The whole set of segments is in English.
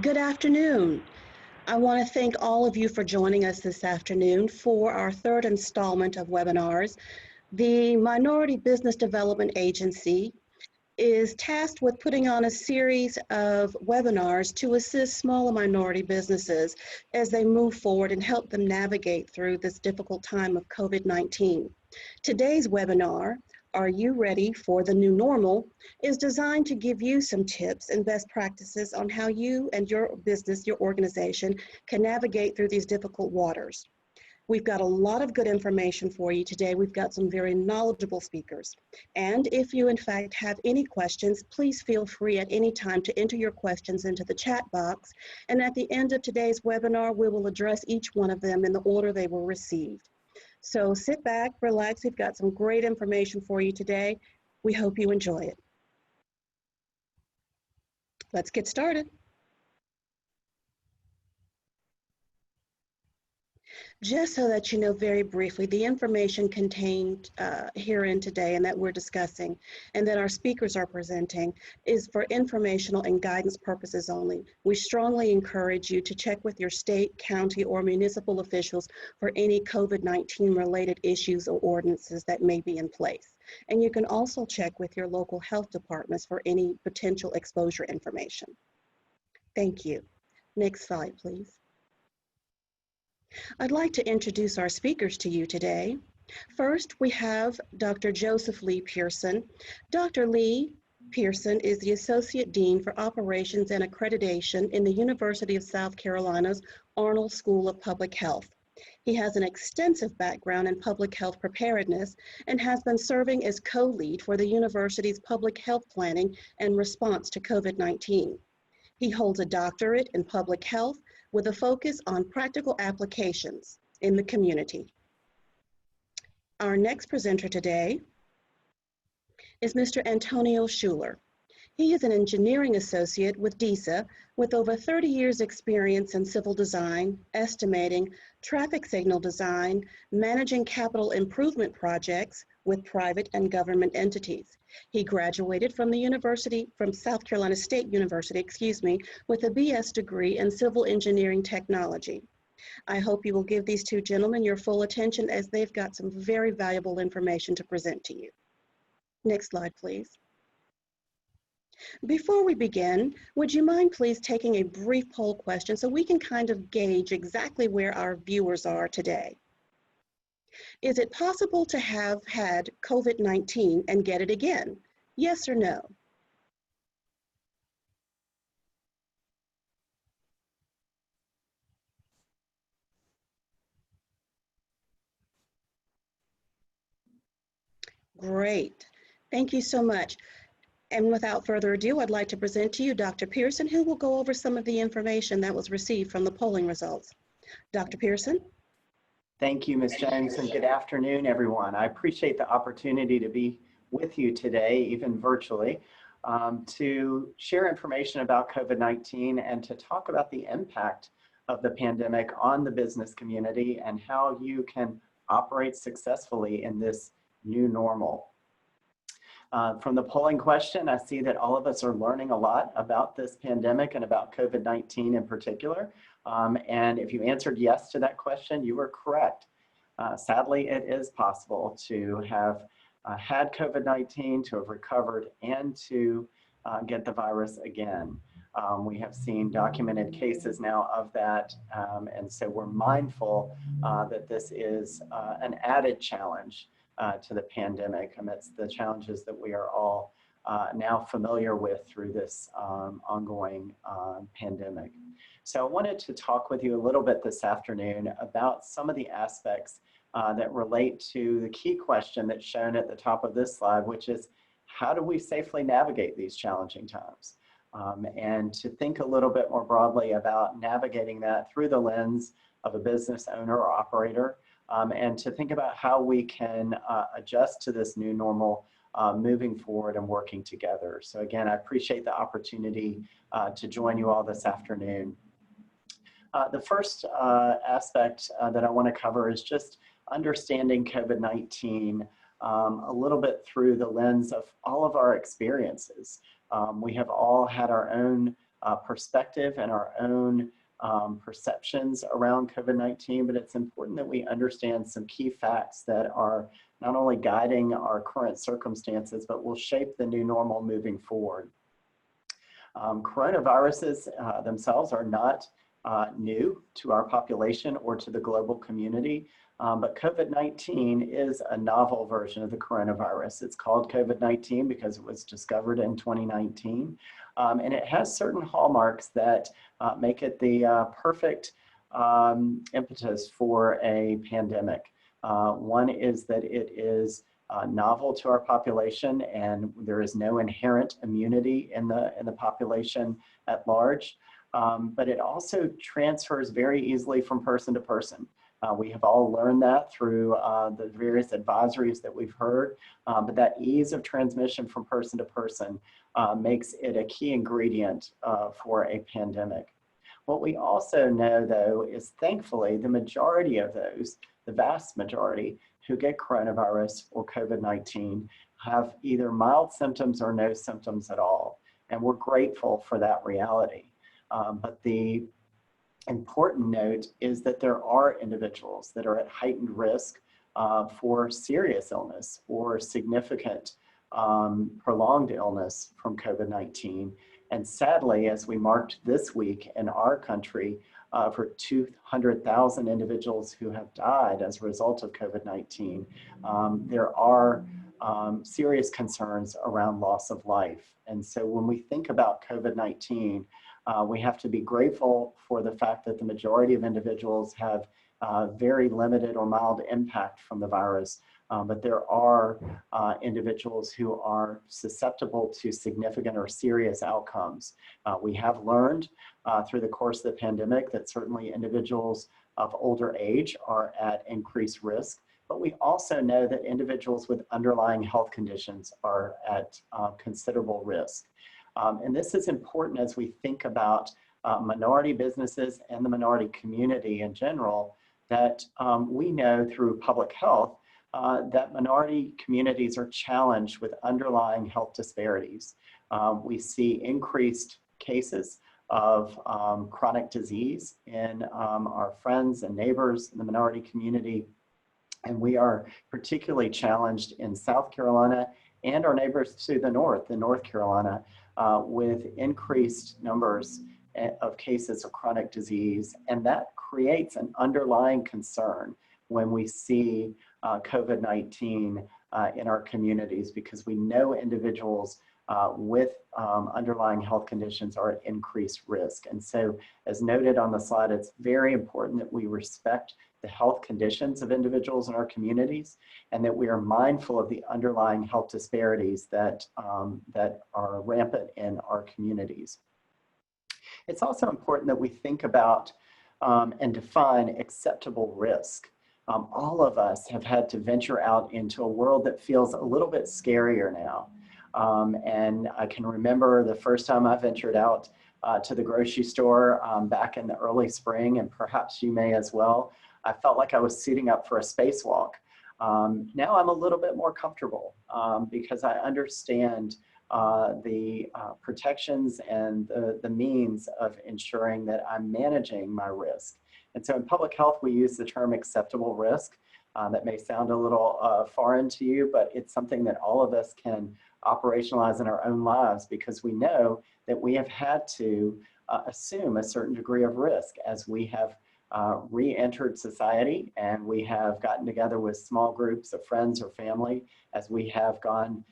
Good afternoon. I want to thank all of you for joining us this afternoon for our third installment of webinars. The Minority Business Development Agency is tasked with putting on a series of webinars to assist smaller minority businesses as they move forward and help them navigate through this difficult time of COVID-19. Today's webinar, Are You Ready for the New Normal?, is designed to give you some tips and best practices on how you and your business, your organization, can navigate through these difficult waters. We've got a lot of good information for you today. We've got some very knowledgeable speakers. And if you in fact have any questions, please feel free at any time to enter your questions into the chat box. And at the end of today's webinar, we will address each one of them in the order they were received. So sit back, relax. We've got some great information for you today. We hope you enjoy it. Let's get started. Just so that you know very briefly, the information contained herein today and that we're discussing and that our speakers are presenting is for informational and guidance purposes only. We strongly encourage you to check with your state, county, or municipal officials for any COVID-19 related issues or ordinances that may be in place. And you can also check with your local health departments for any potential exposure information. Thank you. Next slide, please. I'd like to introduce our speakers to you today. First, we have Dr. Joseph Lee Pearson. Dr. Lee Pearson is the Associate Dean for Operations and Accreditation in the University of South Carolina's Arnold School of Public Health. He has an extensive background in public health preparedness and has been serving as co-lead for the university's public health planning and response to COVID-19. He holds a doctorate in public health with a focus on practical applications in the community. Our next presenter today is Mr. Antonio Schuler. He is an engineering associate with DESA with over 30 years experience in civil design, estimating, traffic signal design, managing capital improvement projects with private and government entities. He graduated from South Carolina State University, with a BS degree in civil engineering technology. I hope you will give these two gentlemen your full attention as they've got some very valuable information to present to you. Next slide, please. Before we begin, would you mind please taking a brief poll question so we can kind of gauge exactly where our viewers are today? Is it possible to have had COVID-19 and get it again? Yes or no? Great. Thank you so much. And without further ado, I'd like to present to you Dr. Pearson, who will go over some of the information that was received from the polling results. Dr. Pearson? Thank you, Ms. Jones, and good afternoon, everyone. I appreciate the opportunity to be with you today, even virtually, to share information about COVID-19 and to talk about the impact of the pandemic on the business community and how you can operate successfully in this new normal. From the polling question, I see that all of us are learning a lot about this pandemic and about COVID-19 in particular. And if you answered yes to that question, you were correct. Sadly, it is possible to have had COVID-19, to have recovered, and to get the virus again. We have seen documented cases now of that, and so we're mindful that this is an added challenge to the pandemic amidst the challenges that we are all now familiar with through this ongoing pandemic. So I wanted to talk with you a little bit this afternoon about some of the aspects that relate to the key question that's shown at the top of this slide, which is how do we safely navigate these challenging times? And to think a little bit more broadly about navigating that through the lens of a business owner or operator, and to think about how we can adjust to this new normal moving forward and working together. So again, I appreciate the opportunity to join you all this afternoon. The first aspect that I want to cover is just understanding COVID-19 a little bit through the lens of all of our experiences. We have all had our own perspective and our own perceptions around COVID-19, but it's important that we understand some key facts that are not only guiding our current circumstances, but will shape the new normal moving forward. Coronaviruses themselves are not new to our population or to the global community, but COVID-19 is a novel version of the coronavirus. It's called COVID-19 because it was discovered in 2019, and it has certain hallmarks that make it the perfect impetus for a pandemic. One is that it is novel to our population, and there is no inherent immunity in the population at large. But it also transfers very easily from person to person. We have all learned that through the various advisories that we've heard, but that ease of transmission from person to person makes it a key ingredient for a pandemic. What we also know, though, is thankfully the majority of those, the vast majority who get coronavirus or COVID-19 have either mild symptoms or no symptoms at all. And we're grateful for that reality. But the important note is that there are individuals that are at heightened risk for serious illness or significant prolonged illness from COVID-19. And sadly, as we marked this week in our country, for 200,000 individuals who have died as a result of COVID-19, there are serious concerns around loss of life. And so when we think about COVID-19, we have to be grateful for the fact that the majority of individuals have very limited or mild impact from the virus, but there are individuals who are susceptible to significant or serious outcomes. We have learned through the course of the pandemic that certainly individuals of older age are at increased risk, but we also know that individuals with underlying health conditions are at considerable risk. And this is important as we think about minority businesses and the minority community in general, that we know through public health that minority communities are challenged with underlying health disparities. We see increased cases of chronic disease in our friends and neighbors in the minority community. And we are particularly challenged in South Carolina and our neighbors to the north, in North Carolina, with increased numbers of cases of chronic disease. And that creates an underlying concern when we see COVID-19 in our communities, because we know individuals with underlying health conditions are at increased risk. And so, as noted on the slide, it's very important that we respect the health conditions of individuals in our communities, and that we are mindful of the underlying health disparities that are rampant in our communities. It's also important that we think about and define acceptable risk. All of us have had to venture out into a world that feels a little bit scarier now. And I can remember the first time I ventured out to the grocery store back in the early spring, and perhaps you may as well. I felt like I was suiting up for a spacewalk. Now I'm a little bit more comfortable because I understand the protections and the means of ensuring that I'm managing my risk. And so in public health, we use the term acceptable risk. That may sound a little foreign to you, but it's something that all of us can operationalize in our own lives, because we know that we have had to assume a certain degree of risk as we have re-entered society, and we have gotten together with small groups of friends or family, as we have gone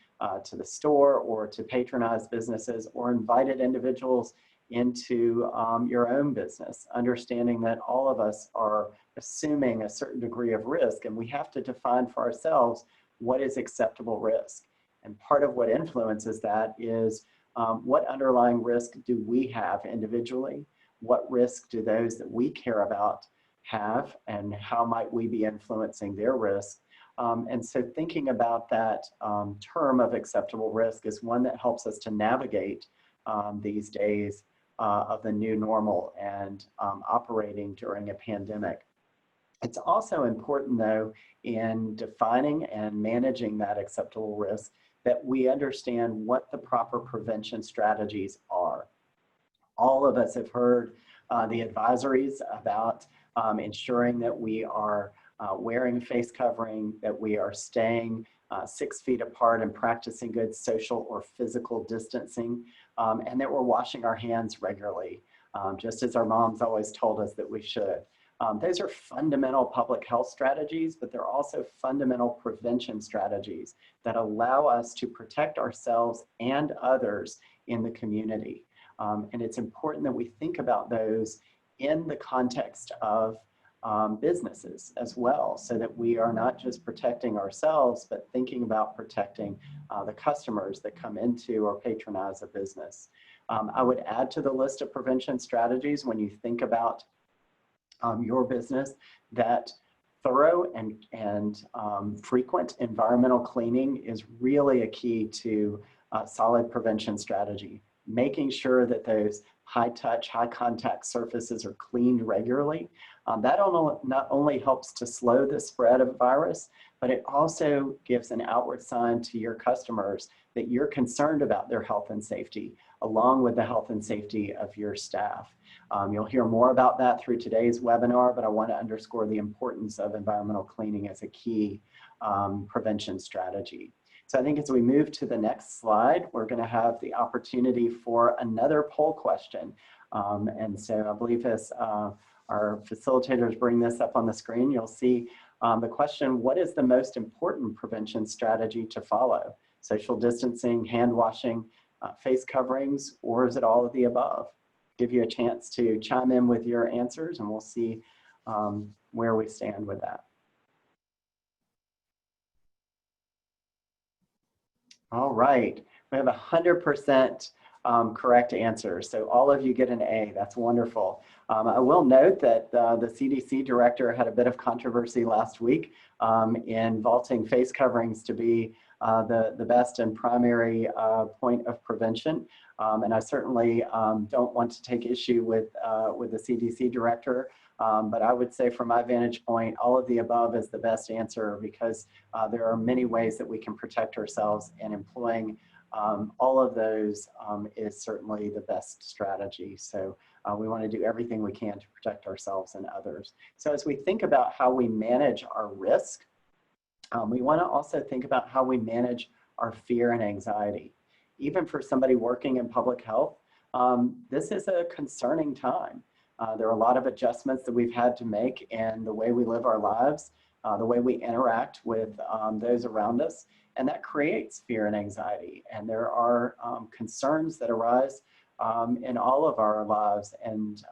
to the store or to patronize businesses or invited individuals into your own business, understanding that all of us are assuming a certain degree of risk, and we have to define for ourselves what is acceptable risk. And part of what influences that is what underlying risk do we have individually? What risk do those that we care about have, and how might we be influencing their risk? And so thinking about that term of acceptable risk is one that helps us to navigate these days of the new normal and operating during a pandemic. It's also important, though, in defining and managing that acceptable risk, that we understand what the proper prevention strategies are. All of us have heard the advisories about ensuring that we are wearing face covering, that we are staying 6 feet apart and practicing good social or physical distancing, and that we're washing our hands regularly, just as our moms always told us that we should. Those are fundamental public health strategies, but they're also fundamental prevention strategies that allow us to protect ourselves and others in the community. And it's important that we think about those in the context of businesses as well, so that we are not just protecting ourselves, but thinking about protecting the customers that come into or patronize a business. I would add to the list of prevention strategies, when you think about your business, that thorough and frequent environmental cleaning is really a key to solid prevention strategy. Making sure that those high touch, high contact surfaces are cleaned regularly. That not only helps to slow the spread of virus, but it also gives an outward sign to your customers that you're concerned about their health and safety, along with the health and safety of your staff. You'll hear more about that through today's webinar, but I want to underscore the importance of environmental cleaning as a key prevention strategy. So I think as we move to the next slide, we're going to have the opportunity for another poll question. And so I believe as our facilitators bring this up on the screen, you'll see the question: what is the most important prevention strategy to follow? Social distancing, hand washing, face coverings, or is it all of the above? Give you a chance to chime in with your answers, and we'll see where we stand with that. All right, we have 100% correct answers. So all of you get an A. That's wonderful. I will note that the CDC director had a bit of controversy last week in vaulting face coverings to be the best and primary point of prevention. And I certainly don't want to take issue with the CDC director. But I would say from my vantage point, all of the above is the best answer, because there are many ways that we can protect ourselves, and employing all of those is certainly the best strategy. So we want to do everything we can to protect ourselves and others. So as we think about how we manage our risk, we want to also think about how we manage our fear and anxiety. Even for somebody working in public health, this is a concerning time. There are a lot of adjustments that we've had to make in the way we live our lives, the way we interact with those around us, and that creates fear and anxiety. And there are concerns that arise in all of our lives, and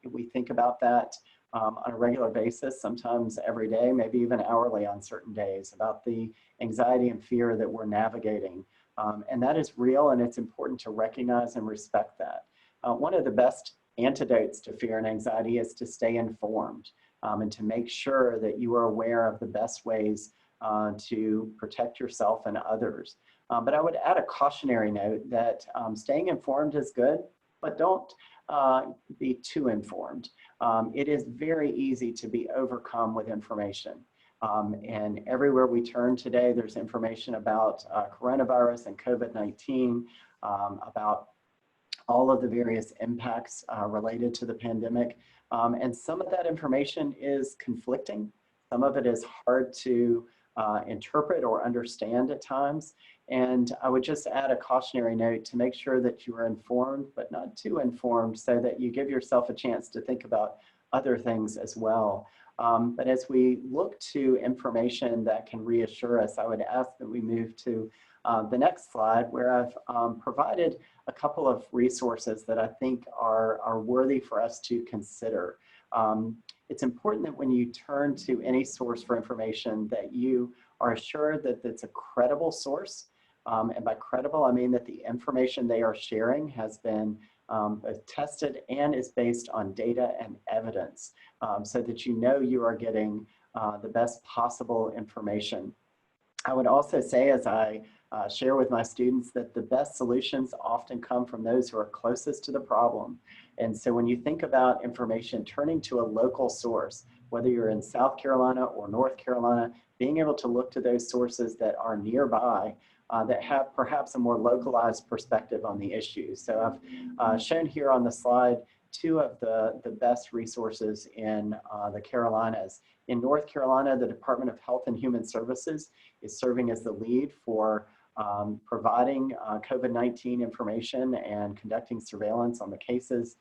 we think about that on a regular basis, sometimes every day, maybe even hourly on certain days, about the anxiety and fear that we're navigating. And that is real, and it's important to recognize and respect that. One of the best antidotes to fear and anxiety is to stay informed and to make sure that you are aware of the best ways to protect yourself and others. But I would add a cautionary note that staying informed is good, but don't be too informed. It is very easy to be overcome with information. And everywhere we turn today, there's information about coronavirus and COVID-19, about all of the various impacts related to the pandemic. And some of that information is conflicting. Some of it is hard to interpret or understand at times. And I would just add a cautionary note to make sure that you are informed, but not too informed, so that you give yourself a chance to think about other things as well. But as we look to information that can reassure us, I would ask that we move to the next slide, where I've provided a couple of resources that I think are worthy for us to consider. It's important that when you turn to any source for information, that you are assured that it's a credible source. And by credible, I mean that the information they are sharing has been tested and is based on data and evidence, so that you know you are getting the best possible information. I would also say, as I share with my students, that the best solutions often come from those who are closest to the problem. And so when you think about information, turning to a local source, whether you're in South Carolina or North Carolina, being able to look to those sources that are nearby that have perhaps a more localized perspective on the issues. So I've shown here on the slide two of the best resources in the Carolinas. In North Carolina, the Department of Health and Human Services is serving as the lead for providing COVID-19 information and conducting surveillance on the cases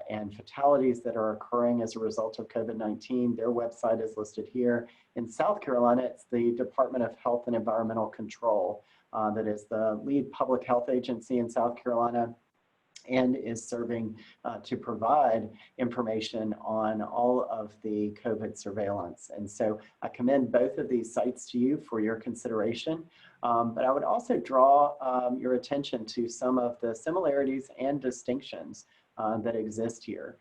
and fatalities that are occurring as a result of COVID-19. Their website is listed here. In South Carolina, it's the Department of Health and Environmental Control that is the lead public health agency in South Carolina and is serving to provide information on all of the COVID surveillance. And so I commend both of these sites to you for your consideration. But I would also draw your attention to some of the similarities and distinctions that exist here.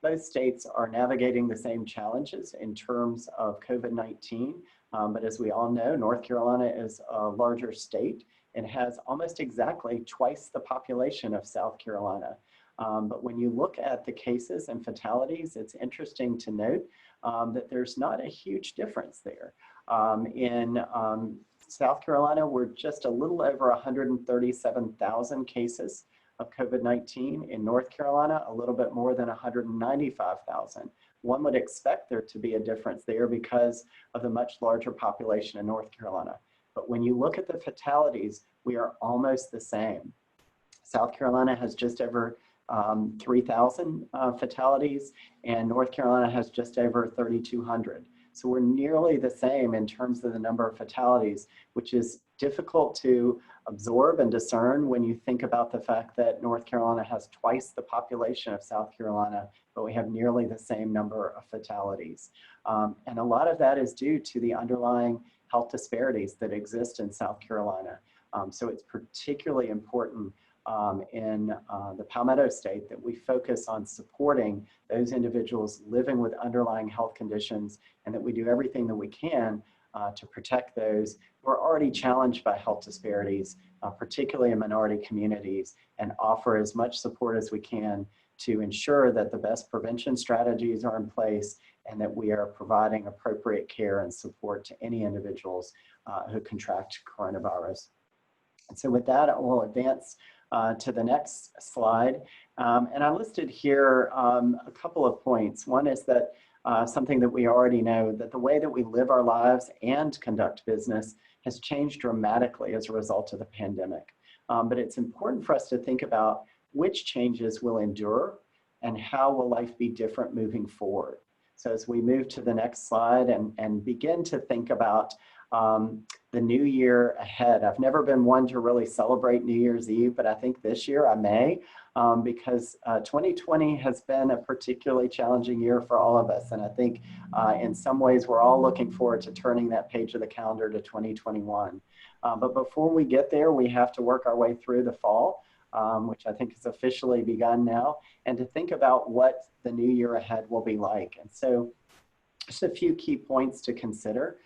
Both states are navigating the same challenges in terms of COVID-19, but as we all know, North Carolina is a larger state and has almost exactly twice the population of South Carolina. But when you look at the cases and fatalities, it's interesting to note that there's not a huge difference there. In South Carolina, we're just a little over 137,000 cases of COVID-19. In North Carolina, a little bit more than 195,000. One would expect there to be a difference there because of the much larger population in North Carolina. But when you look at the fatalities, we are almost the same. South Carolina has just over 3,000 fatalities, and North Carolina has just over 3,200. So we're nearly the same in terms of the number of fatalities, which is difficult to absorb and discern when you think about the fact that North Carolina has twice the population of South Carolina, but we have nearly the same number of fatalities. And a lot of that is due to the underlying health disparities that exist in South Carolina. So it's particularly important in the Palmetto State that we focus on supporting those individuals living with underlying health conditions, and that we do everything that we can to protect those who are already challenged by health disparities, particularly in minority communities, and offer as much support as we can to ensure that the best prevention strategies are in place and that we are providing appropriate care and support to any individuals who contract coronavirus. And so with that, I will advance to the next slide. And I listed here a couple of points. One is that something that we already know, that the way that we live our lives and conduct business has changed dramatically as a result of the pandemic. But it's important for us to think about which changes will endure and how will life be different moving forward. So as we move to the next slide and begin to think about the new year ahead. I've never been one to really celebrate New Year's Eve, but I think this year I may, because 2020 has been a particularly challenging year for all of us. And I think in some ways we're all looking forward to turning that page of the calendar to 2021. But before we get there, we have to work our way through the fall, which I think has officially begun now, and to think about what the new year ahead will be like. And so just a few key points to consider.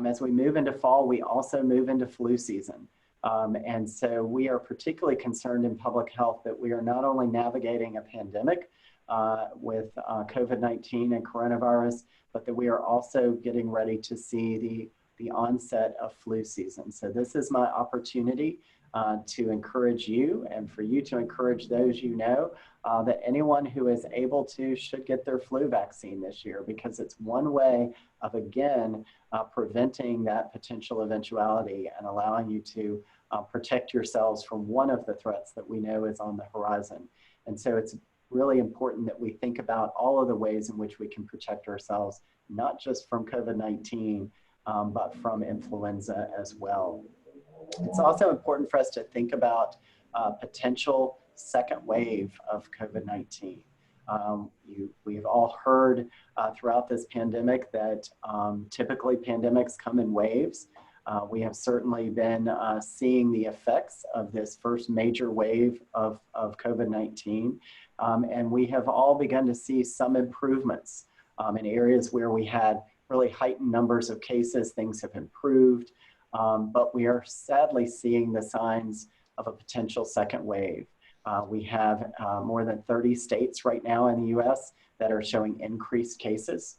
As we move into fall, we also move into flu season. And so we are particularly concerned in public health that we are not only navigating a pandemic with COVID-19 and coronavirus, but that we are also getting ready to see the onset of flu season. So this is my opportunity to encourage you and for you to encourage those you know that anyone who is able to should get their flu vaccine this year, because it's one way of, again, preventing that potential eventuality and allowing you to protect yourselves from one of the threats that we know is on the horizon. And so it's really important that we think about all of the ways in which we can protect ourselves, not just from COVID-19, but from influenza as well. It's also important for us to think about potential second wave of COVID-19. We've all heard throughout this pandemic that typically pandemics come in waves. We have certainly been seeing the effects of this first major wave of COVID-19. And we have all begun to see some improvements in areas where we had really heightened numbers of cases. Things have improved. But we are sadly seeing the signs of a potential second wave. We have more than 30 states right now in the US that are showing increased cases.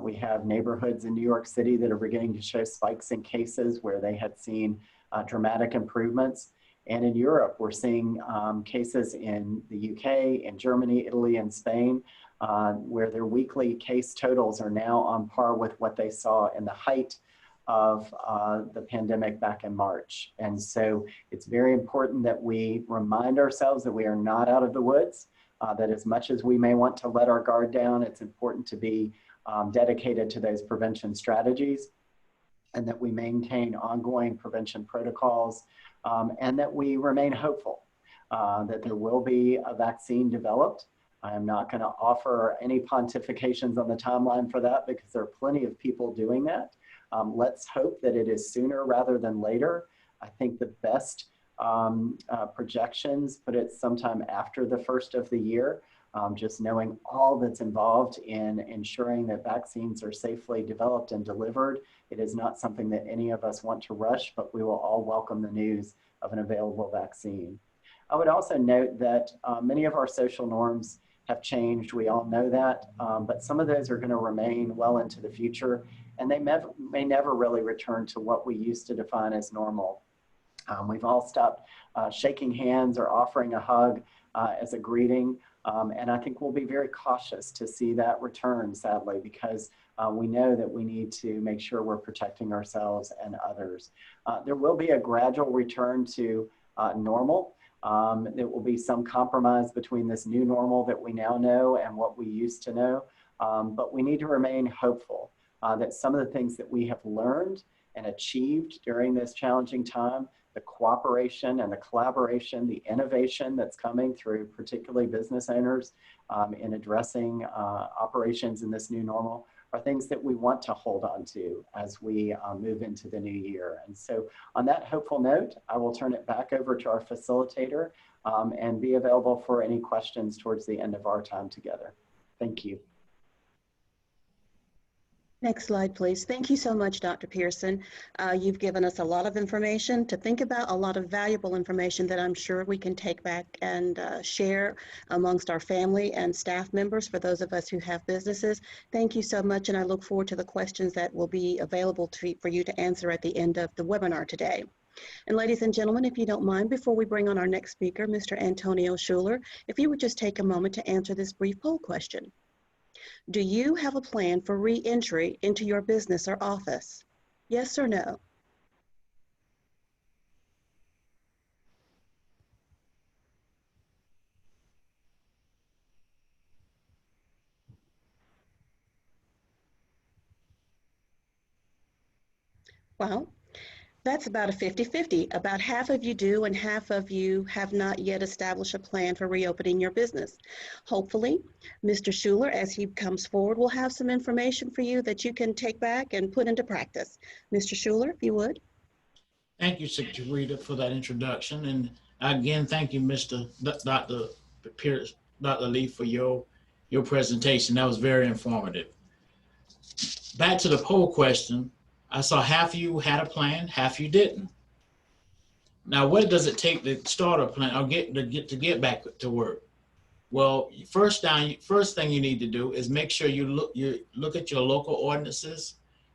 We have neighborhoods in New York City that are beginning to show spikes in cases where they had seen dramatic improvements. And in Europe, we're seeing cases in the UK, in Germany, Italy, and Spain, where their weekly case totals are now on par with what they saw in the height of the pandemic back in March. And so it's very important that we remind ourselves that we are not out of the woods, that as much as we may want to let our guard down, it's important to be dedicated to those prevention strategies, and that we maintain ongoing prevention protocols, and that we remain hopeful that there will be a vaccine developed. I am not going to offer any pontifications on the timeline for that because there are plenty of people doing that. Let's hope that it is sooner rather than later. I think the best projections put it sometime after the first of the year, just knowing all that's involved in ensuring that vaccines are safely developed and delivered. It is not something that any of us want to rush, but we will all welcome the news of an available vaccine. I would also note that many of our social norms have changed. We all know that, but some of those are going to remain well into the future, and they may never really return to what we used to define as normal. We've all stopped shaking hands or offering a hug as a greeting, and I think we'll be very cautious to see that return, sadly, because we know that we need to make sure we're protecting ourselves and others. There will be a gradual return to normal. There will be some compromise between this new normal that we now know and what we used to know, but we need to remain hopeful that some of the things that we have learned and achieved during this challenging time, the cooperation and the collaboration, the innovation that's coming through particularly business owners in addressing operations in this new normal, are things that we want to hold on to as we move into the new year. And so on that hopeful note, I will turn it back over to our facilitator and be available for any questions towards the end of our time together. Thank you. Next slide, please. Thank you so much, Dr. Pearson. You've given us a lot of information to think about, a lot of valuable information that I'm sure we can take back and share amongst our family and staff members for those of us who have businesses. Thank you so much, and I look forward to the questions that will be available for you to answer at the end of the webinar today. And ladies and gentlemen, if you don't mind, before we bring on our next speaker, Mr. Antonio Schuler, if you would just take a moment to answer this brief poll question. Do you have a plan for re-entry into your business or office? Yes or no? Well, that's about a 50-50. About half of you do and half of you have not yet established a plan for reopening your business. Hopefully, Mr. Schuler, as he comes forward, will have some information for you that you can take back and put into practice. Mr. Schuler, if you would. Thank you, Secretary Rita, for that introduction. And again, thank you, Dr. Pierce, Dr. Lee, for your presentation. That was very informative. Back to the poll question. I saw half of you had a plan, half you didn't. Now, what does it take to start a plan or to get back to work? Well, first thing you need to do is make sure you look at your local ordinances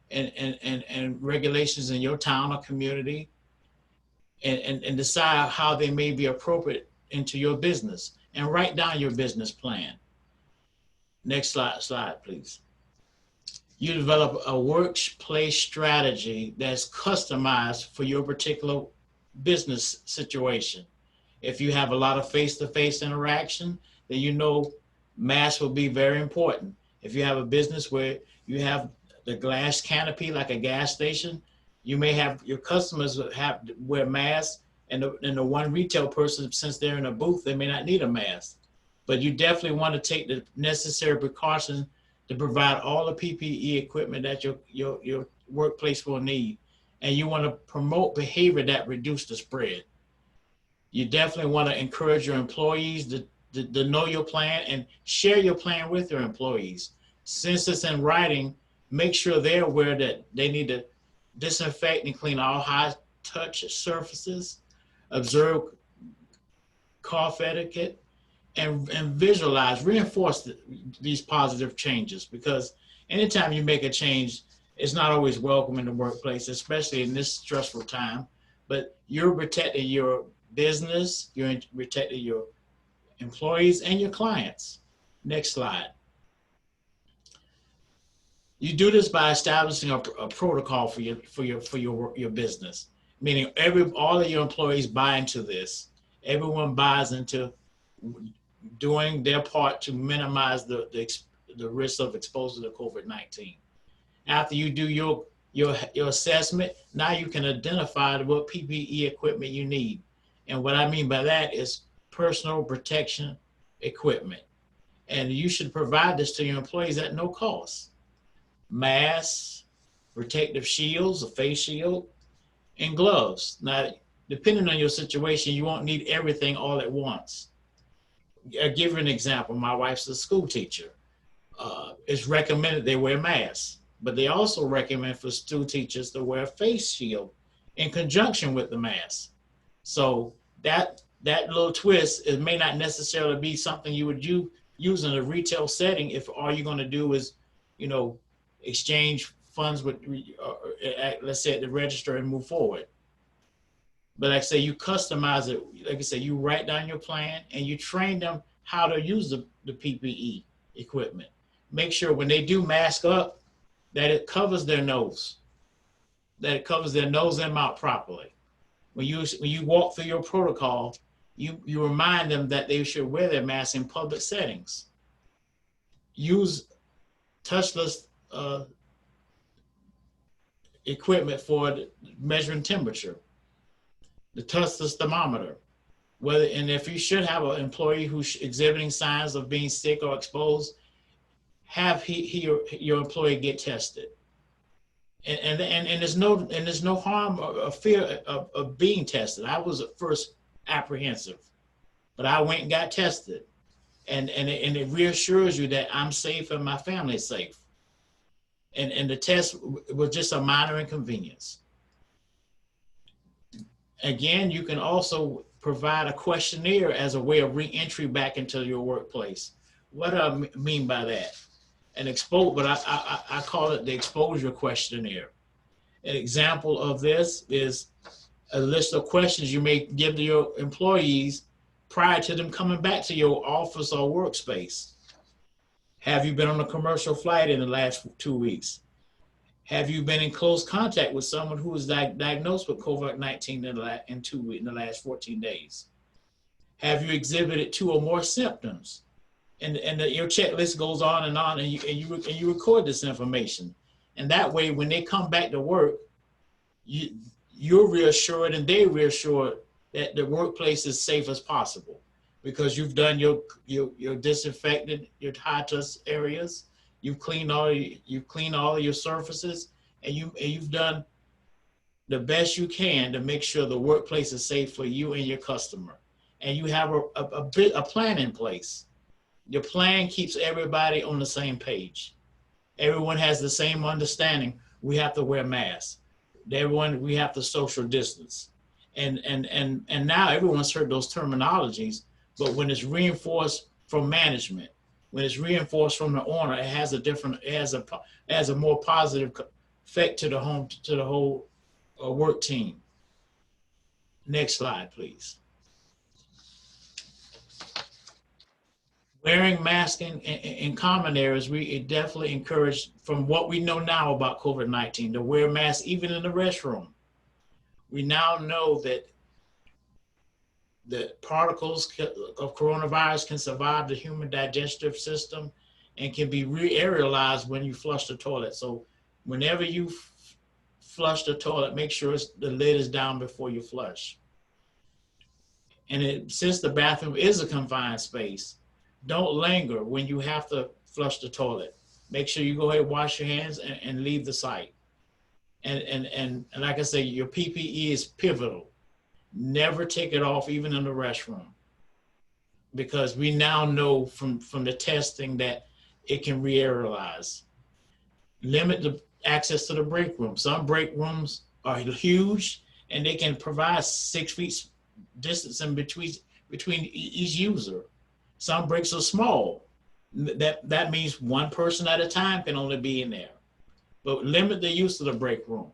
and regulations in your town or community, and decide how they may be appropriate into your business, and write down your business plan. Next slide, please. You develop a workplace strategy that's customized for your particular business situation. If you have a lot of face-to-face interaction, then you know masks will be very important. If you have a business where you have the glass canopy like a gas station, you may have your customers have to wear masks, and the one retail person, since they're in a booth, they may not need a mask. But you definitely want to take the necessary precautions to provide all the PPE equipment that your workplace will need. And you want to promote behavior that reduce the spread. You definitely want to encourage your employees to know your plan and share your plan with your employees. Since it's in writing, make sure they're aware that they need to disinfect and clean all high touch surfaces, observe cough etiquette, and visualize, reinforce these positive changes, because anytime you make a change, it's not always welcome in the workplace, especially in this stressful time. but you're protecting your business, you're protecting your employees and your clients. Next slide. You do this by establishing a protocol for your business, meaning all of your employees buy into this. Everyone buys into doing their part to minimize the risk of exposure to COVID-19. After you do your assessment, now you can identify what PPE equipment you need. And what I mean by that is personal protection equipment. And you should provide this to your employees at no cost. Masks, protective shields, a face shield, and gloves. Now, depending on your situation, you won't need everything all at once. I'll give you an example. My wife's a school teacher. It's recommended they wear masks, but they also recommend for school teachers to wear a face shield in conjunction with the mask. So that little twist, it may not necessarily be something you would use in a retail setting if all you're going to do is, exchange funds with, let's say, at the register and move forward. But like I say, you customize it. Like I say, you write down your plan and you train them how to use the PPE equipment. Make sure when they do mask up, that it covers their nose, and mouth properly. When you walk through your protocol, you remind them that they should wear their mask in public settings. Use touchless equipment for measuring temperature, the touchless thermometer. And if you should have an employee who's exhibiting signs of being sick or exposed, have your employee get tested. And there's no harm or fear of being tested. I was at first apprehensive, but I went and got tested, and it reassures you that I'm safe and my family is safe. And the test was just a minor inconvenience. Again, you can also provide a questionnaire as a way of re-entry back into your workplace. What do I mean by that? But I call it the exposure questionnaire. An example of this is a list of questions you may give to your employees prior to them coming back to your office or workspace. Have you been on a commercial flight in the last 2 weeks? Have you been in close contact with someone who was diagnosed with COVID-19 in the last 14 days? Have you exhibited 2 or more symptoms? And your checklist goes on, and you record this information. And that way, when they come back to work, you're reassured and they're reassured that the workplace is safe as possible, because you've done your disinfected your high touch areas, you've cleaned all of your surfaces, and you've done the best you can to make sure the workplace is safe for you and your customer. And you have a plan in place. Your plan keeps everybody on the same page. Everyone has the same understanding. We have to wear masks. We have to social distance. And now everyone's heard those terminologies, but when it's reinforced from management, when it's reinforced from the owner, it has a more positive effect to the whole work team. Next slide, please. Wearing masks in common areas, we definitely encourage, from what we know now about COVID-19, to wear masks even in the restroom. We now know that the particles of coronavirus can survive the human digestive system and can be re-aerolized when you flush the toilet. So whenever you flush the toilet, make sure the lid is down before you flush. And since the bathroom is a confined space, don't linger when you have to flush the toilet. Make sure you go ahead and wash your hands and leave the site. And like I say, your PPE is pivotal. Never take it off, even in the restroom, because we now know from the testing that it can re-aerolize. Limit the access to the break room. Some break rooms are huge and they can provide 6 feet distance in between each user. Some breaks are small. That means one person at a time can only be in there. But limit the use of the break room.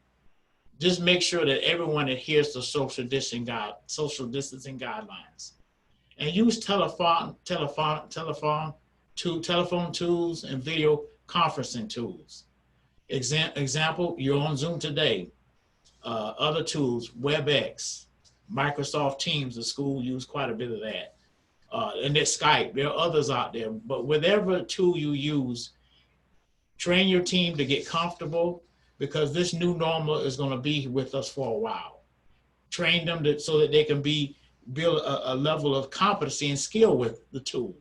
just make sure that everyone adheres to social distancing guidelines. And use telephone tools and video conferencing tools. Example, you're on Zoom today. Other tools, WebEx, Microsoft Teams, the school use quite a bit of that. And there's Skype, there are others out there, but whatever tool you use, train your team to get comfortable, because this new normal is going to be with us for a while. Train them so that they can build a level of competency and skill with the tool.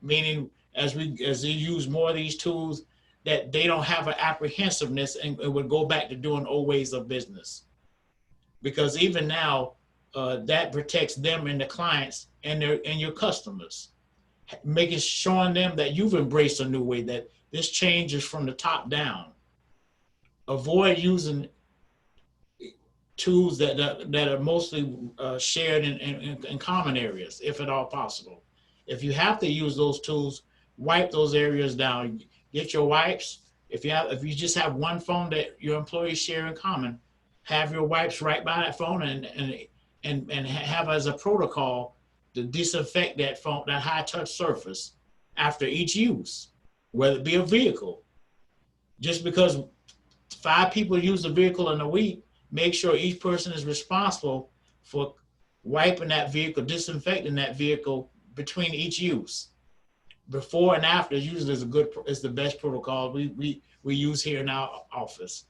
Meaning, as they use more of these tools, that they don't have an apprehensiveness and would go back to doing old ways of business. Because even now, that protects them and the clients and your customers, showing them that you've embraced a new way, that this change is from the top down. Avoid using tools that are mostly shared in common areas, if at all possible. If you have to use those tools, wipe those areas down. Get your wipes. If you just have one phone that your employees share in common, have your wipes right by that phone and have as a protocol to disinfect that phone, that high touch surface, after each use, whether it be a vehicle. Just because 5 people use the vehicle in a week, make sure each person is responsible for wiping that vehicle, disinfecting that vehicle between each use. Before and after usually is the best protocol we use here in our office.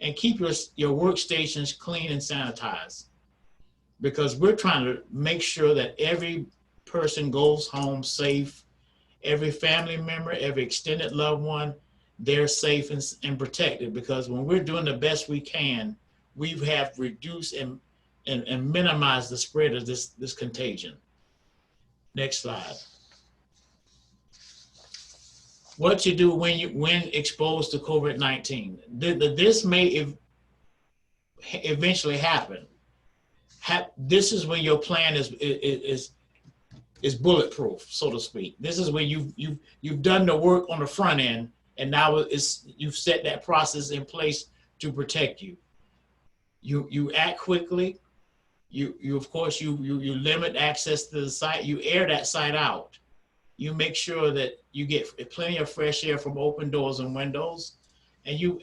And keep your workstations clean and sanitized, because we're trying to make sure that every person goes home safe, every family member, every extended loved one, they're safe and protected. Because when we're doing the best we can, we have reduced and minimized the spread of this contagion. Next slide. What you do when exposed to COVID-19. This may eventually happen. This is when your plan is bulletproof, so to speak. This is when you've done the work on the front end, and now you've set that process in place to protect you. You act quickly. You of course you limit access to the site. You air that site out. You make sure that you get plenty of fresh air from open doors and windows, and you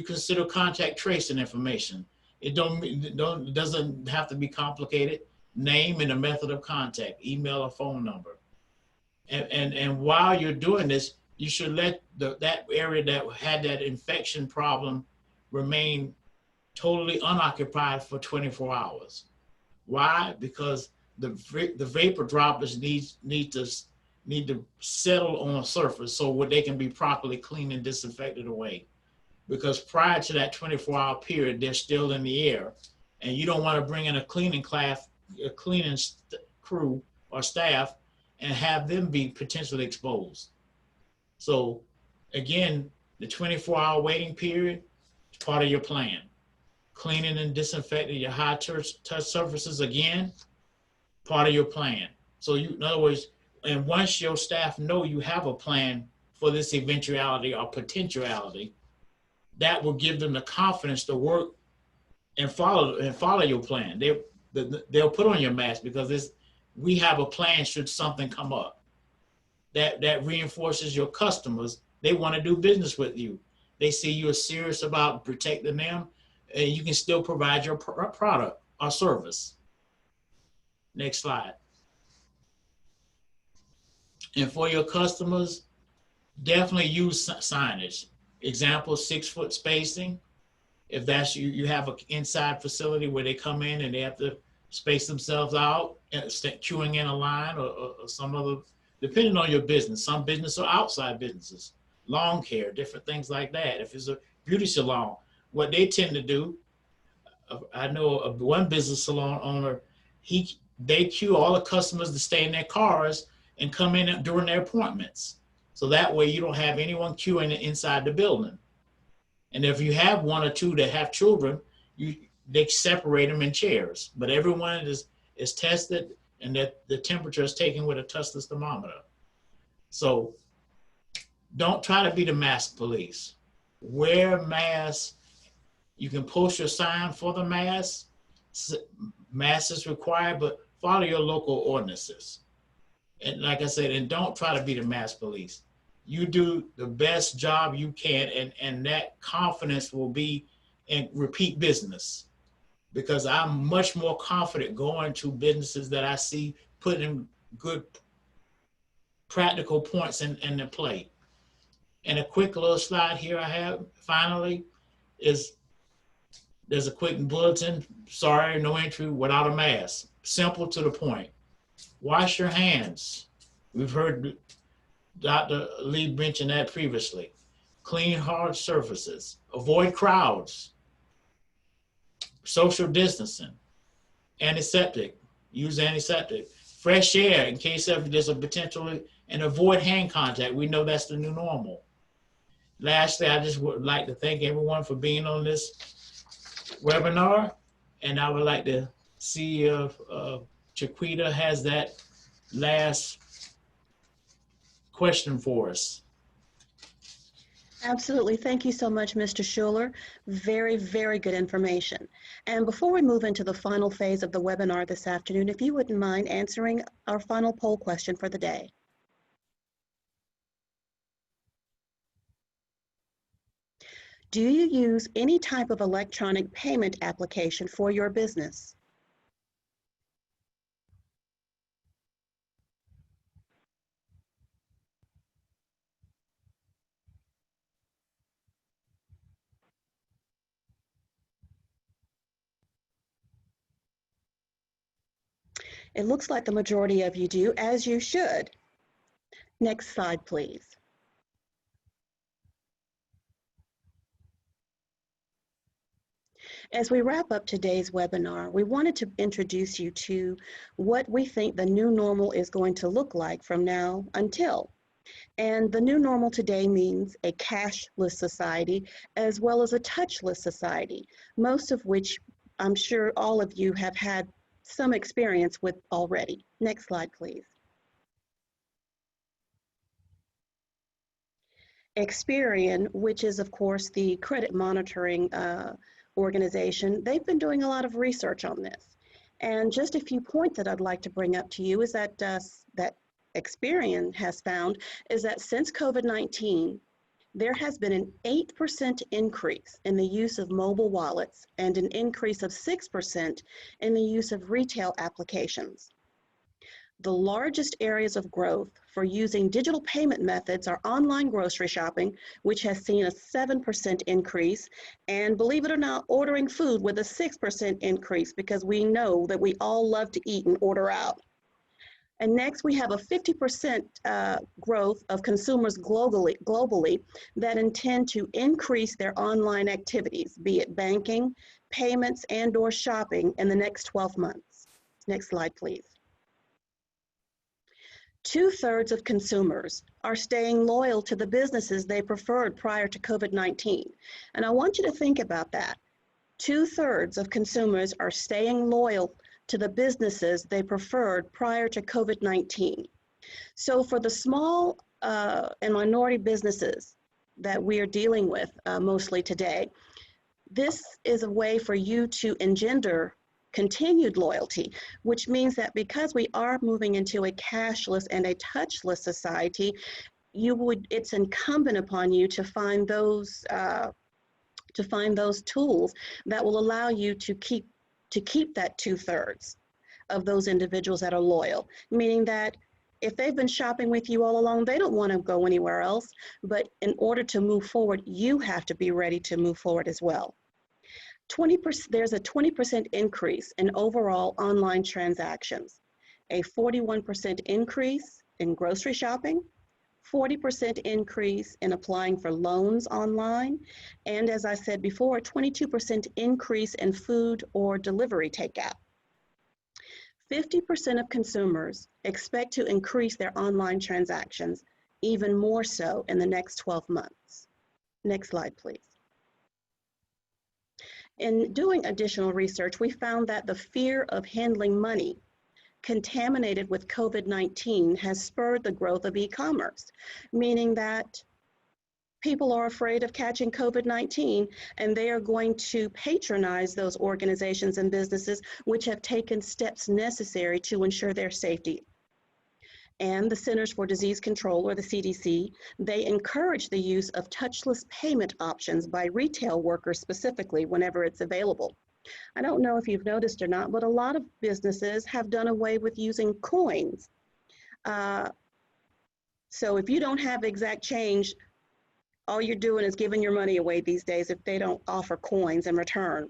consider contact tracing information. It doesn't have to be complicated. Name and a method of contact, email or phone number. And while you're doing this, you should let that area that had that infection problem remain totally unoccupied for 24 hours. Why? Because the vapor droplets need to settle on a surface so they can be properly cleaned and disinfected away. Because prior to that 24-hour period, they're still in the air, and you don't want to bring in a cleaning crew or staff and have them be potentially exposed. So again, the 24-hour waiting period is part of your plan. Cleaning and disinfecting your high touch surfaces, again, part of your plan. So in other words, and once your staff know you have a plan for this eventuality or potentiality, that will give them the confidence to work and follow your plan. They'll put on your mask because we have a plan should something come up. That reinforces your customers. They want to do business with you. They see you're serious about protecting them, and you can still provide your product or service. Next slide. And for your customers, definitely use signage. Example, 6-foot spacing. If that's you have an inside facility where they come in and they have to space themselves out, queuing in a line or some other, depending on your business. Some businesses are outside businesses, lawn care, different things like that. If it's a beauty salon, what they tend to do, I know one business salon owner, they queue all the customers to stay in their cars and come in during their appointments. So that way you don't have anyone queuing inside the building. And if you have 1 or 2 that have children, they separate them in chairs. But everyone is tested, and that the temperature is taken with a touchless thermometer. So don't try to be the mask police. wear masks. You can post your sign for the mask. Mask is required, but follow your local ordinances. And like I said, and don't try to be the mask police. You do the best job you can, and that confidence will be in repeat business. Because I'm much more confident going to businesses that I see putting good practical points in the play. And a quick little slide here I have finally is there's a quick bulletin. Sorry, no entry without a mask. Simple to the point. Wash your hands. We've heard Dr. Lee mention that previously. Clean hard surfaces. Avoid crowds. Social distancing. Antiseptic. Use antiseptic. Fresh air in case there's a potential, and avoid hand contact. We know that's the new normal. Lastly, I just would like to thank everyone for being on this webinar, and I would like to see if Chiquita has that last question for us. Absolutely. Thank you so much, Mr. Schuler. Very, very good information. And before we move into the final phase of the webinar this afternoon, if you wouldn't mind answering our final poll question for the day. Do you use any type of electronic payment application for your business? It looks like the majority of you do, as you should. Next slide, please. As we wrap up today's webinar, we wanted to introduce you to what we think the new normal is going to look like from now until. And the new normal today means a cashless society as well as a touchless society, most of which I'm sure all of you have had some experience with already. Next slide, please. Experian, which is of course the credit monitoring organization, they've been doing a lot of research on this. And just a few points that I'd like to bring up to you is that that Experian has found is that since COVID-19, there has been an 8% increase in the use of mobile wallets and an increase of 6% in the use of retail applications. The largest areas of growth for using digital payment methods are online grocery shopping, which has seen a 7% increase, and believe it or not, ordering food with a 6% increase because we know that we all love to eat and order out. And next, we have a 50% growth of consumers globally that intend to increase their online activities, be it banking, payments, and/or shopping in the next 12 months. Next slide, please. 2/3 of consumers are staying loyal to the businesses they preferred prior to COVID-19. And I want you to think about that. 2/3 of consumers are staying loyal to the businesses they preferred prior to COVID-19. So for the small and minority businesses that we are dealing with mostly today, this is a way for you to engender continued loyalty, which means that because we are moving into a cashless and a touchless society, it's incumbent upon you to find those tools that will allow you to keep that 2/3 of those individuals that are loyal, meaning that if they've been shopping with you all along, they don't want to go anywhere else, but in order to move forward, you have to be ready to move forward as well. There's a 20% increase in overall online transactions, a 41% increase in grocery shopping, 40% increase in applying for loans online, and as I said before, 22% increase in food or delivery takeout. 50% of consumers expect to increase their online transactions, even more so in the next 12 months. Next slide, please. In doing additional research, we found that the fear of handling money contaminated with COVID-19 has spurred the growth of e-commerce, meaning that People are afraid of catching COVID-19, and they are going to patronize those organizations and businesses which have taken steps necessary to ensure their safety. And the Centers for Disease Control, or the CDC, they encourage the use of touchless payment options by retail workers specifically whenever it's available. I don't know if you've noticed or not, but a lot of businesses have done away with using coins. So if you don't have exact change, all you're doing is giving your money away these days if they don't offer coins in return.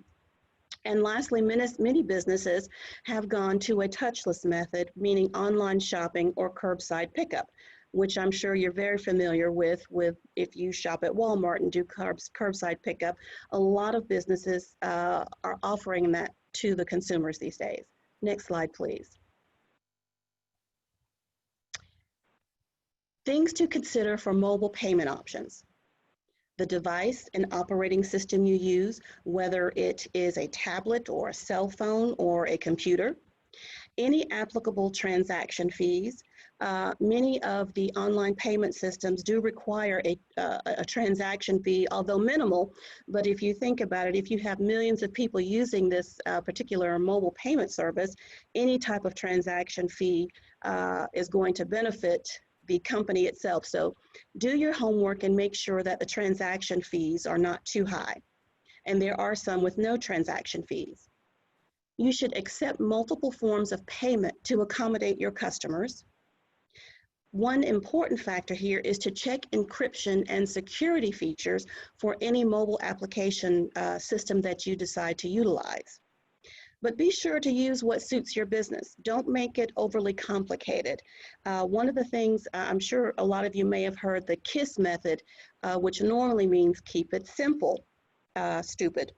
And lastly, many businesses have gone to a touchless method, meaning online shopping or curbside pickup, which I'm sure you're very familiar with if you shop at Walmart and do curbside pickup. A lot of businesses are offering that to the consumers these days. Next slide, please. Things to consider for mobile payment options. The device and operating system you use, whether it is a tablet or a cell phone or a computer, any applicable transaction fees. Many of the online payment systems do require a transaction fee, although minimal, but if you think about it, if you have millions of people using this particular mobile payment service, any type of transaction fee is going to benefit the company itself. So do your homework and make sure that the transaction fees are not too high. And there are some with no transaction fees. You should accept multiple forms of payment to accommodate your customers. One important factor here is to check encryption and security features for any mobile application system that you decide to utilize. But be sure to use what suits your business. Don't make it overly complicated. One of the things, I'm sure a lot of you may have heard the KISS method, which normally means keep it simple, stupid.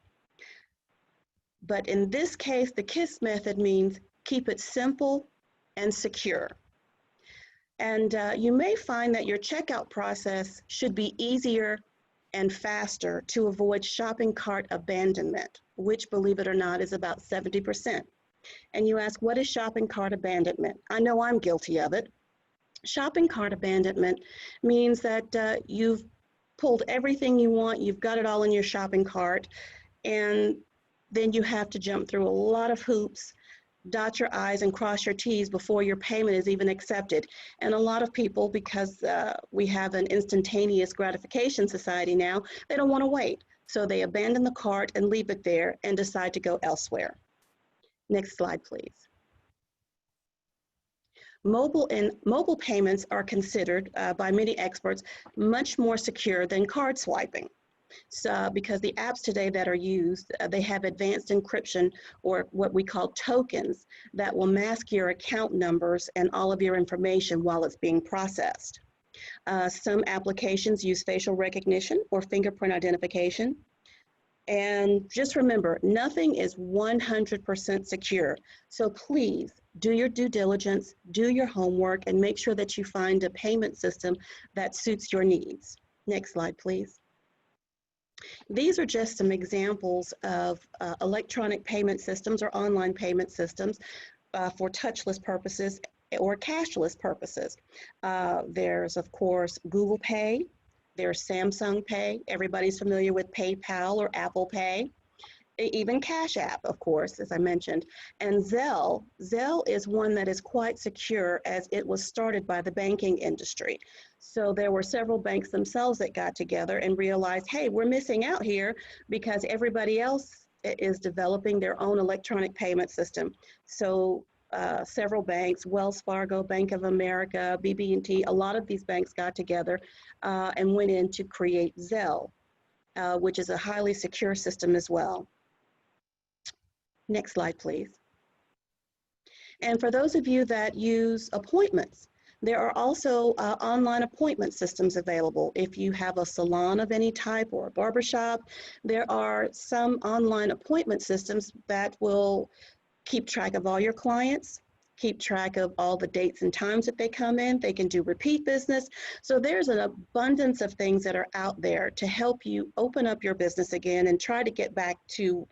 But in this case, the KISS method means keep it simple and secure. And you may find that your checkout process should be easier and faster to avoid shopping cart abandonment, which, believe it or not, is about 70%. And you ask, what is shopping cart abandonment? I know I'm guilty of it. Shopping cart abandonment means that you've pulled everything you want, you've got it all in your shopping cart, and then you have to jump through a lot of hoops, dot your I's and cross your T's before your payment is even accepted. And a lot of people, because we have an instantaneous gratification society now, they don't want to wait. So they abandon the cart and leave it there and decide to go elsewhere. Next slide, please. Mobile payments are considered by many experts much more secure than card swiping. So, because the apps today that are used, they have advanced encryption, or what we call tokens, that will mask your account numbers and all of your information while it's being processed. Some applications use facial recognition or fingerprint identification. And just remember, nothing is 100% secure. So please do your due diligence, do your homework, and make sure that you find a payment system that suits your needs. Next slide, please. These are just some examples of electronic payment systems or online payment systems for touchless purposes or cashless purposes. There's, of course, Google Pay. There's Samsung Pay. Everybody's familiar with PayPal or Apple Pay. Even Cash App, of course, as I mentioned. And Zelle. Zelle is one that is quite secure, as it was started by the banking industry. So there were several banks themselves that got together and realized, hey, we're missing out here because everybody else is developing their own electronic payment system. So several banks, Wells Fargo, Bank of America, BB&T, a lot of these banks got together and went in to create Zelle, which is a highly secure system as well. Next slide, please. And for those of you that use appointments, there are also online appointment systems available. If you have a salon of any type or a barbershop, there are some online appointment systems that will keep track of all your clients, keep track of all the dates and times that they come in. They can do repeat business. So there's an abundance of things that are out there to help you open up your business again and try to get back to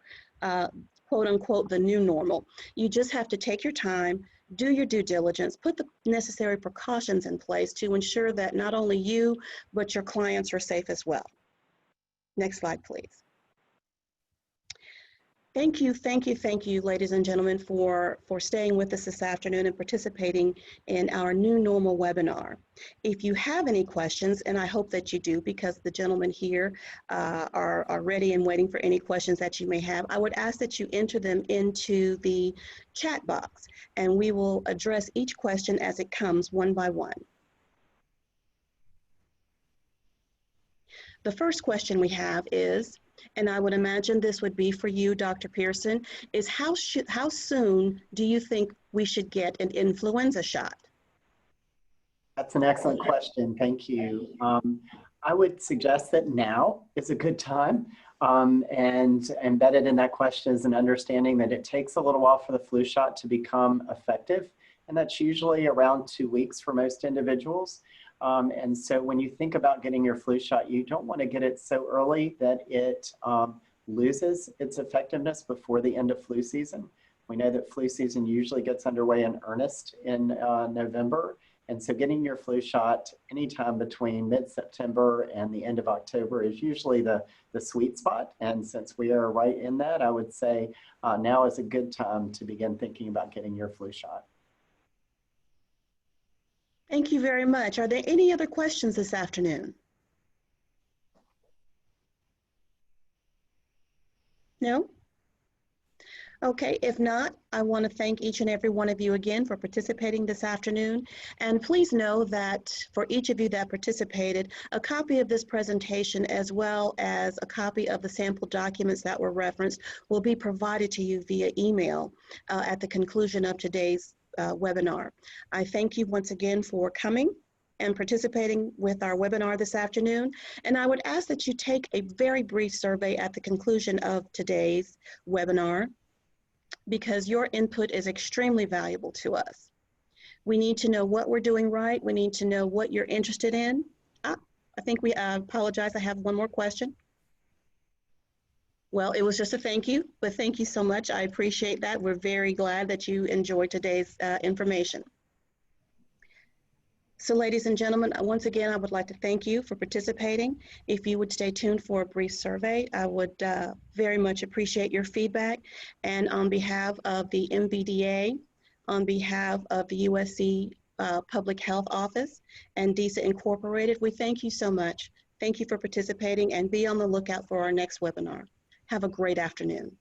quote unquote the new normal. You just have to take your time, do your due diligence, put the necessary precautions in place to ensure that not only you, but your clients are safe as well. Next slide, please. Thank you, ladies and gentlemen, for staying with us this afternoon and participating in our new normal webinar. If you have any questions, and I hope that you do because the gentlemen here are ready and waiting for any questions that you may have, I would ask that you enter them into the chat box, and we will address each question as it comes one by one. The first question we have is, and I would imagine this would be for you, Dr. Pearson, is how soon do you think we should get an influenza shot? That's an excellent question. Thank you. I would suggest that now is a good time. And embedded in that question is an understanding that it takes a little while for the flu shot to become effective. And that's usually around 2 weeks for most individuals. And so when you think about getting your flu shot, you don't want to get it so early that it loses its effectiveness before the end of flu season. We know that flu season usually gets underway in earnest in November. And so getting your flu shot anytime between mid-September and the end of October is usually the sweet spot. And since we are right in that, I would say now is a good time to begin thinking about getting your flu shot. Thank you very much. Are there any other questions this afternoon? No? Okay, if not, I want to thank each and every one of you again for participating this afternoon. And please know that for each of you that participated, a copy of this presentation as well as a copy of the sample documents that were referenced will be provided to you via email at the conclusion of today's webinar. I thank you once again for coming and participating with our webinar this afternoon. And I would ask that you take a very brief survey at the conclusion of today's webinar, because your input is extremely valuable to us. We need to know what we're doing right. We need to know what you're interested in. I think I apologize, I have one more question. Well, it was just a thank you, but thank you so much. I appreciate that. We're very glad that you enjoyed today's information. So ladies and gentlemen, once again, I would like to thank you for participating. If you would stay tuned for a brief survey, I would very much appreciate your feedback. And on behalf of the MVDA, on behalf of the USC Public Health Office and DESA Incorporated, we thank you so much. Thank you for participating, and be on the lookout for our next webinar. Have a great afternoon.